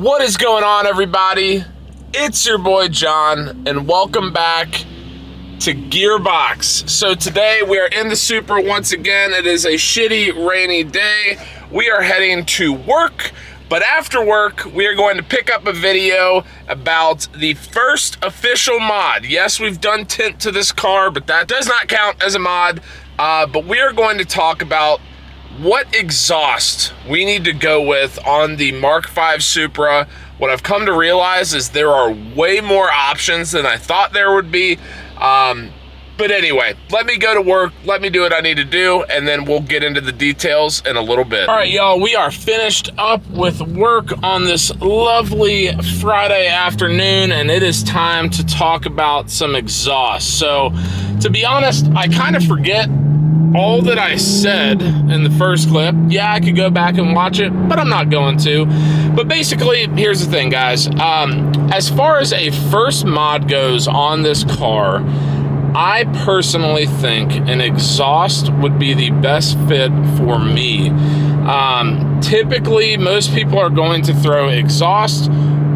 What is going on, everybody? It's your boy John, and welcome back to Gearbox. So today we are in the Supra once again. It is a shitty, rainy day. We are heading to work, but after work, we are going to pick up a video about the first official mod. Yes, we've done tint to this car, but that does not count as a mod. But we are going to talk about what exhaust we need to go with on the Mk5 Supra. What I've come to realize is there are way more options than I thought there would be. But anyway, let me go to work, let me do what I need to do, and then we'll get into the details in a little bit. All right, y'all, we are finished up with work on this lovely Friday afternoon, and it is time to talk about some exhaust. So, to be honest, I kind of forget all that I said in the first clip. Yeah, I could go back and watch it, but I'm not going to. But basically, here's the thing, guys. As far as a first mod goes on this car, I personally think an exhaust would be the best fit for me. Typically, most people are going to throw exhaust,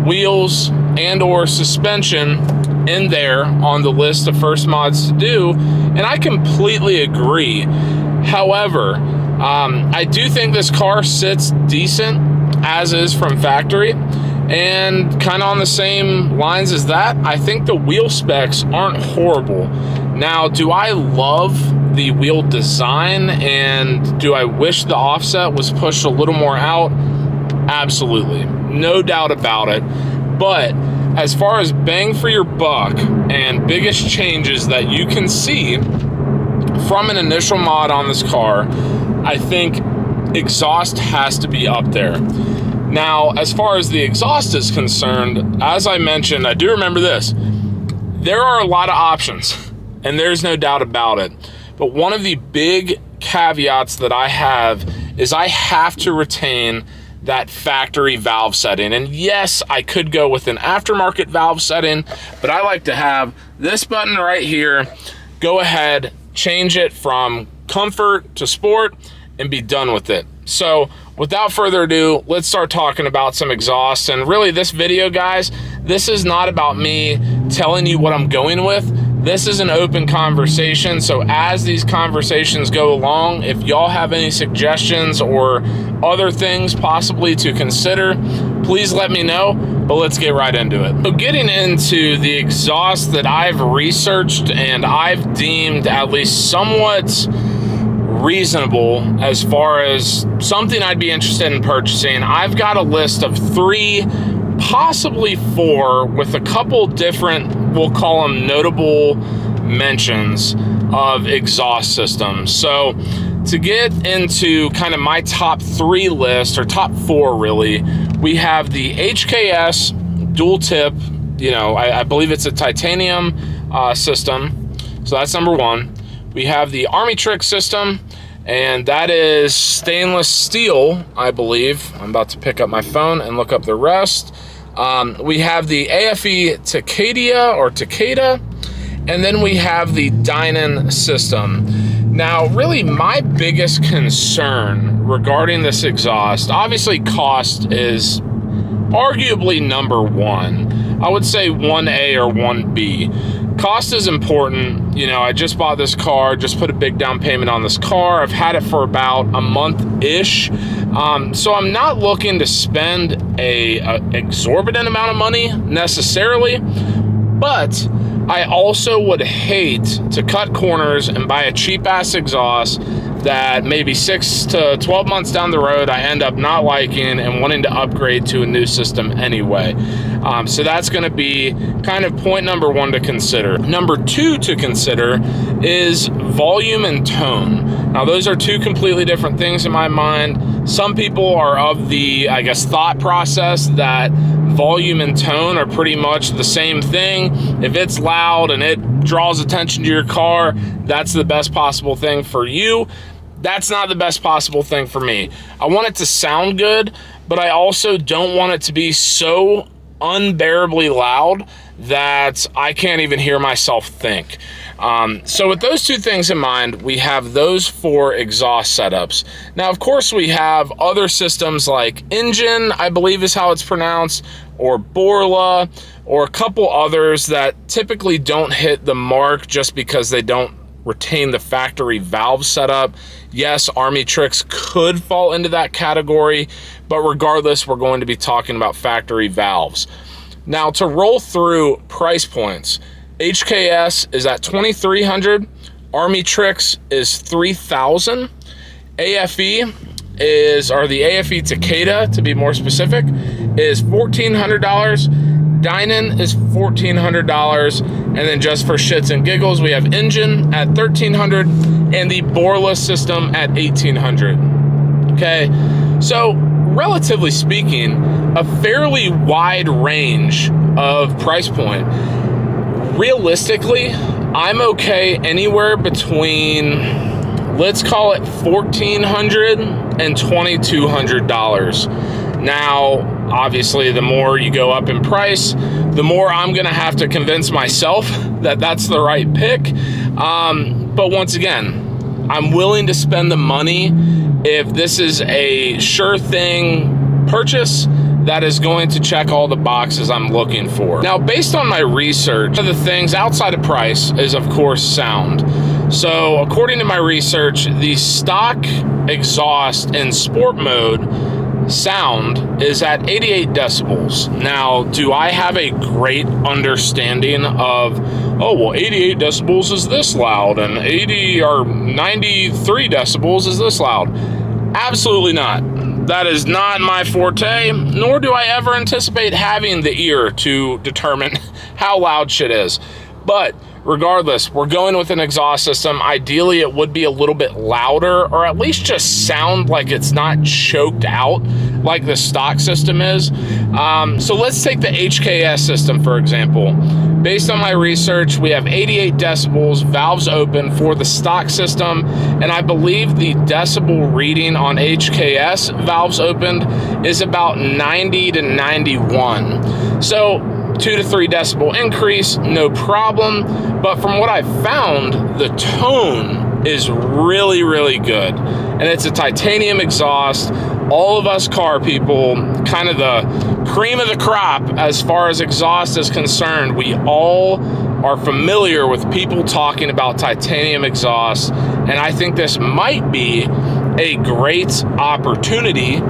wheels, and or suspension in there on the list of first mods to do, and I completely agree. However, I do think this car sits decent as is from factory, and kind of on the same lines as that, I think the wheel specs aren't horrible. Now, do I love the wheel design, and do I wish the offset was pushed a little more out? Absolutely, no doubt about it. But as far as bang for your buck and biggest changes that you can see from an initial mod on this car, I think exhaust has to be up there. Now, as far as the exhaust is concerned, as I mentioned, I do remember this. There are a lot of options, and there's no doubt about it. But one of the big caveats that I have is I have to retain that factory valve setting. And yes, I could go with an aftermarket valve setting, but I like to have this button right here, go ahead, change it from comfort to sport, and be done with it. So without further ado, let's start talking about some exhaust. And really, this video, guys, this is not about me telling you what I'm going with. This is an open conversation, so as these conversations go along, if y'all have any suggestions or other things possibly to consider, please let me know, but let's get right into it. So getting into the exhaust that I've researched and I've deemed at least somewhat reasonable as far as something I'd be interested in purchasing, I've got a list of 3, possibly 4, with a couple different, we'll call them notable mentions of exhaust systems. So to get into kind of my top 3 list, or top 4 really, we have the HKS dual tip, I believe it's a titanium system, so that's number 1. We have the Army Trick system, and that is stainless steel, I believe. I'm about to pick up my phone and look up the rest. We have the AFE Takeda, and then we have the Dynon system. Now, really, my biggest concern regarding this exhaust, obviously cost is arguably number 1. I would say 1A or 1B. Cost is important. I just bought this car, just put a big down payment on this car. I've had it for about a month-ish. So I'm not looking to spend a exorbitant amount of money necessarily, but I also would hate to cut corners and buy a cheap-ass exhaust that maybe 6 to 12 months down the road I end up not liking and wanting to upgrade to a new system anyway. So that's going to be kind of point number 1 to consider. Number 2 to consider is volume and tone. Now, those are 2 completely different things in my mind. Some people are of the, thought process that volume and tone are pretty much the same thing. If it's loud and it draws attention to your car, that's the best possible thing for you. That's not the best possible thing for me. I want it to sound good, but I also don't want it to be so unbearably loud that I can't even hear myself think. So with those two things in mind, we have those 4 exhaust setups. Now, of course, we have other systems like Engine, I believe is how it's pronounced, or Borla, or a couple others that typically don't hit the mark just because they don't retain the factory valve setup. Yes, Army Tricks could fall into that category, but regardless, we're going to be talking about factory valves. Now, to roll through price points, HKS is at $2,300, Army Tricks is $3,000, AFE is, or the AFE Takeda to be more specific, is $1,400, Dynan is $1,400, and then just for shits and giggles, we have Engine at $1,300 and the Borla system at $1,800. Okay, so relatively speaking, a fairly wide range of price point. Realistically, I'm okay anywhere between, let's call it $1,400 and $2,200. Now, obviously, the more you go up in price, the more I'm going to have to convince myself that that's the right pick. But once again, I'm willing to spend the money if this is a sure thing purchase that is going to check all the boxes I'm looking for. Now, based on my research, one of the things outside of price is, of course, sound. So, according to my research, the stock exhaust in sport mode sound is at 88 decibels. Now, do I have a great understanding of, oh, well, 88 decibels is this loud and 80 or 93 decibels is this loud? Absolutely not. That is not my forte, nor do I ever anticipate having the ear to determine how loud shit is. But regardless, we're going with an exhaust system. Ideally, it would be a little bit louder, or at least just sound like it's not choked out like the stock system is. So let's take the HKS system, for example. Based on my research, we have 88 decibels, valves open for the stock system, and I believe the decibel reading on HKS valves opened is about 90 to 91. So 2 to 3 decibel increase, no problem. But from what I've found, the tone is really, really good. And it's a titanium exhaust. All of us car people, kind of the cream of the crop as far as exhaust is concerned, we all are familiar with people talking about titanium exhaust. And I think this might be a great opportunity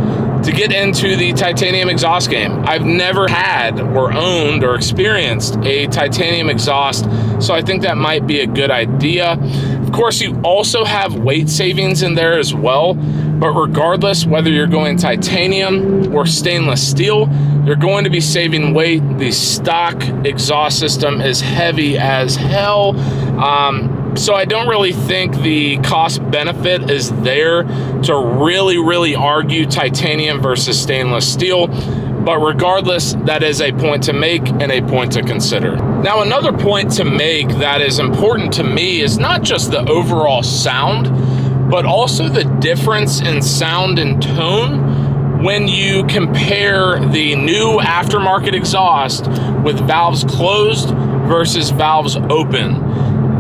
to get into the titanium exhaust game. I've never had or owned or experienced a titanium exhaust, so I think that might be a good idea. Of course, you also have weight savings in there as well, but regardless, whether you're going titanium or stainless steel, you're going to be saving weight. The stock exhaust system is heavy as hell. So I don't really think the cost benefit is there to really argue titanium versus stainless steel. But regardless, that is a point to make and a point to consider. Now, another point to make that is important to me is not just the overall sound, but also the difference in sound and tone when you compare the new aftermarket exhaust with valves closed versus valves open.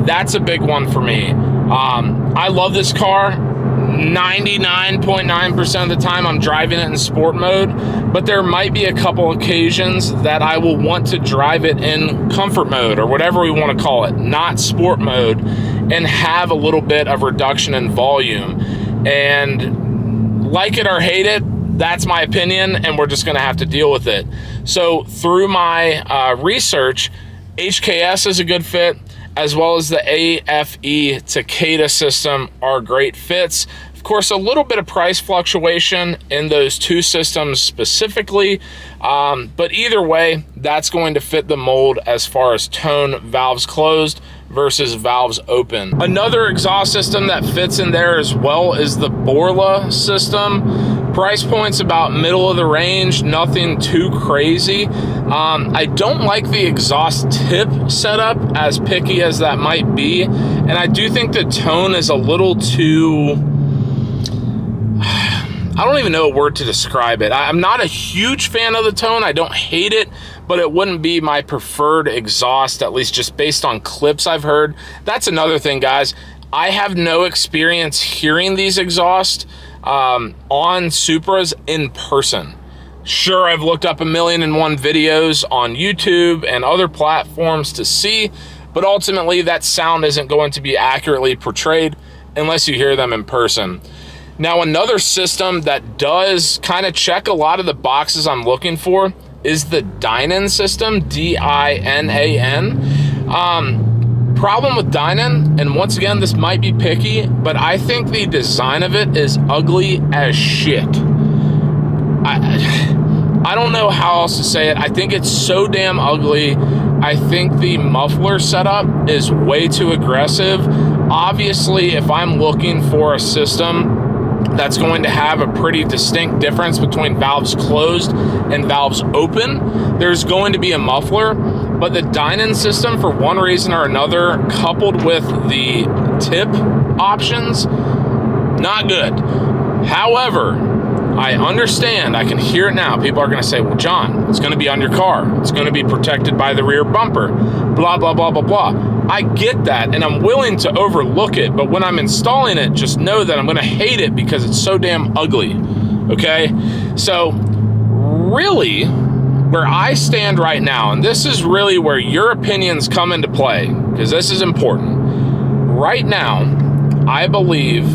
That's a big one for me. I love this car. 99.9% of the time I'm driving it in sport mode, but there might be a couple occasions that I will want to drive it in comfort mode, or whatever we want to call it, not sport mode, and have a little bit of reduction in volume. And like it or hate it, that's my opinion, and we're just going to have to deal with it. So through my research, HKS is a good fit, as well as the AFE Takeda system are great fits. Of course, a little bit of price fluctuation in those two systems specifically, but either way, that's going to fit the mold as far as tone, valves closed versus valves open. Another exhaust system that fits in there as well is the Borla system. Price point's about middle of the range, nothing too crazy. I don't like the exhaust tip setup, as picky as that might be, and I do think the tone is a little too, I don't even know a word to describe it. I'm not a huge fan of the tone. I don't hate it, but it wouldn't be my preferred exhaust, at least just based on clips I've heard. That's another thing, guys. I have no experience hearing these exhausts on Supras in person. Sure, I've looked up 1,000,001 videos on YouTube and other platforms to see, but ultimately that sound isn't going to be accurately portrayed unless you hear them in person. Now, another system that does kind of check a lot of the boxes I'm looking for is the Dynan system, D-I-N-A-N. Problem with Dynan, and once again, this might be picky, but I think the design of it is ugly as shit. I don't know how else to say it. I think it's so damn ugly. I think the muffler setup is way too aggressive. Obviously, if I'm looking for a system that's going to have a pretty distinct difference between valves closed and valves open, there's going to be a muffler. But the Dynan system, for one reason or another, coupled with the tip options, not good. However, I understand, I can hear it now. People are gonna say, well, John, it's gonna be on your car. It's gonna be protected by the rear bumper, blah, blah, blah, blah, blah. I get that, and I'm willing to overlook it, but when I'm installing it, just know that I'm gonna hate it because it's so damn ugly, okay? So, really, where I stand right now, and this is really where your opinions come into play, because this is important. Right now, I believe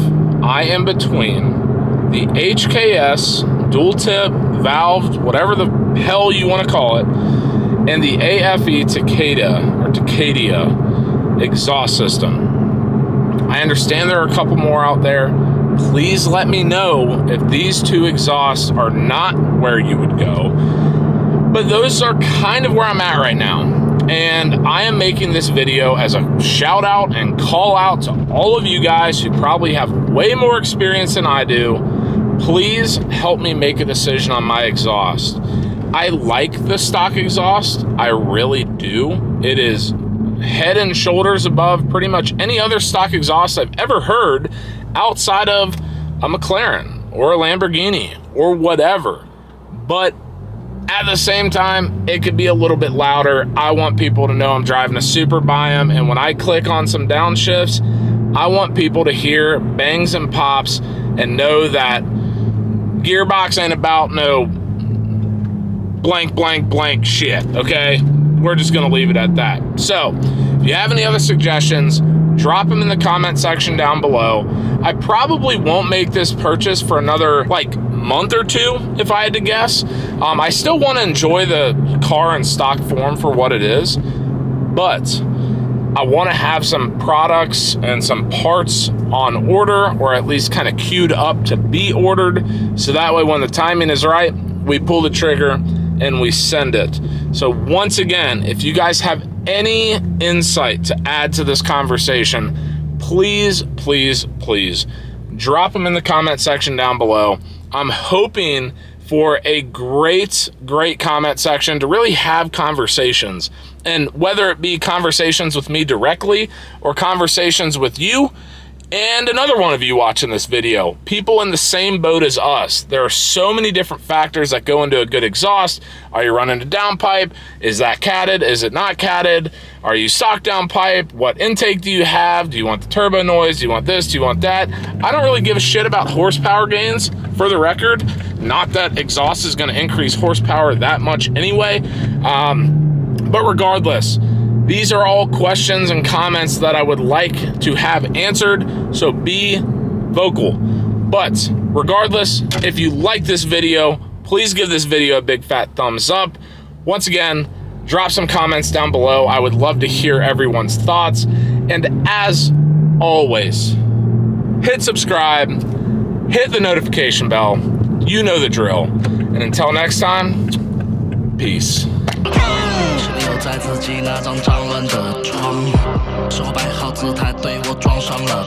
I am between the HKS, dual tip, valved, whatever the hell you want to call it, and the AFE Tacadia exhaust system. I understand there are a couple more out there. Please let me know if these two exhausts are not where you would go. But those are kind of where I'm at right now. And I am making this video as a shout out and call out to all of you guys who probably have way more experience than I do. Please help me make a decision on my exhaust. I like the stock exhaust. I really do. It is head and shoulders above pretty much any other stock exhaust I've ever heard outside of a McLaren or a Lamborghini or whatever. But at the same time, it could be a little bit louder. I want people to know I'm driving a Supra by them, and when I click on some downshifts, I want people to hear bangs and pops and know that gearbox ain't about no blank, blank, blank shit, okay? We're just gonna leave it at that. So, if you have any other suggestions, drop them in the comment section down below. I probably won't make this purchase for another, month or two, if I had to guess. I still want to enjoy the car in stock form for what it is, but I want to have some products and some parts on order, or at least kind of queued up to be ordered, so that way when the timing is right, we pull the trigger and we send it. So once again, if you guys have any insight to add to this conversation, please, please, please drop them in the comment section down below. I'm hoping for a great comment section to really have conversations. And whether it be conversations with me directly or conversations with you and another one of you watching this video, people in the same boat as us. There are so many different factors that go into a good exhaust. Are you running a downpipe? Is that catted? Is it not catted? Are you stock downpipe? What intake do you have? Do you want the turbo noise? Do you want this? Do you want that? I don't really give a shit about horsepower gains, for the record. Not that exhaust is going to increase horsepower that much anyway. But regardless, these are all questions and comments that I would like to have answered, so be vocal. But regardless, if you like this video, please give this video a big fat thumbs up. Once again, drop some comments down below. I would love to hear everyone's thoughts. And as always, hit subscribe, hit the notification bell. You know the drill. And until next time, peace. 在自己那张脏乱的床，手摆好姿态对我装上了。